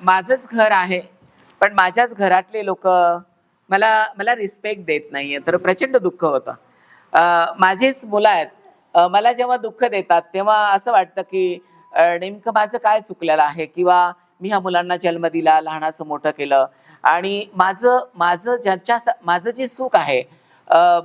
माझंच घर आहे, पण माझ्याच घरातले लोक मला मला रिस्पेक्ट देत नाहीये, तर प्रचंड दुःख होतं. माझीच मुलं आहेत, मला जेव्हा दुःख देतात तेव्हा असं वाटतं की नेमकं माझं काय चुकलेलं आहे, किंवा मी ह्या मुलांना जन्म दिला, लहानाचं मोठं केलं, आणि माझं माझं माझं जे सुख आहे,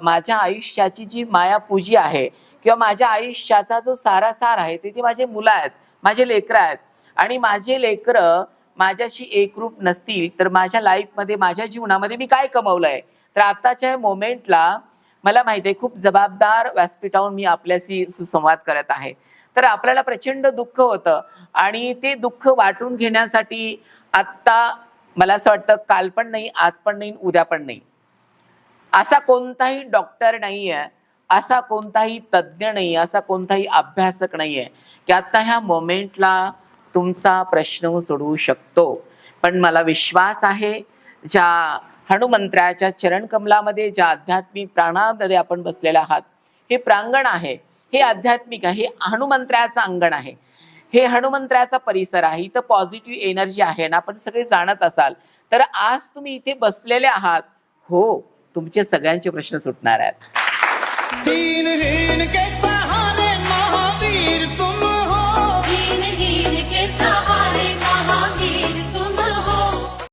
माझ्या आयुष्याची जी मायापूजी आहे, किंवा माझ्या आयुष्याचा जो सारासार आहे, ते माझे मुलं आहेत, माझे लेकरं आहेत. आणि माझे लेकरं माझ्याशी एकरूप नसतील तर माझ्या लाईफमध्ये, माझ्या जीवनामध्ये मी काय कमवलंय? तर आताच्या मोमेंटला मला माहिती आहे, खूप जबाबदार व्यासपीठावरून मी आपल्याशी सुसंवाद करत आहे. तर आपल्याला प्रचंड दुःख होतं, आणि ते दुःख वाटून घेण्यासाठी आत्ता मला असं वाटतं, काल पण नाही, आज पण नाही, उद्या पण नाही. असा कोणताही डॉक्टर नाहीये, असा कोणताही तज्ज्ञ नाही, असा कोणताही अभ्यासक नाहीये की आता ह्या मोमेंटला तुमचा प्रश्न सोडवू शकतो. पण मला विश्वास आहे, ज्या हनुमंत्राच्या चरणकमलामध्ये, ज्या आध्यात्मिक प्राणामध्ये आपण बसलेले आहात, हे प्रांगण आहे, हे आध्यात्मिक आहे, हे हनुमंत्राचं अंगण आहे, हे हनुमंत्राचा परिसर आहे, इथं पॉझिटिव्ह एनर्जी आहे ना, आपण सगळे जाणत असाल तर आज तुम्ही इथे बसलेले आहात. हो, तुमचे सगळ्यांचे प्रश्न सुटणार आहेत.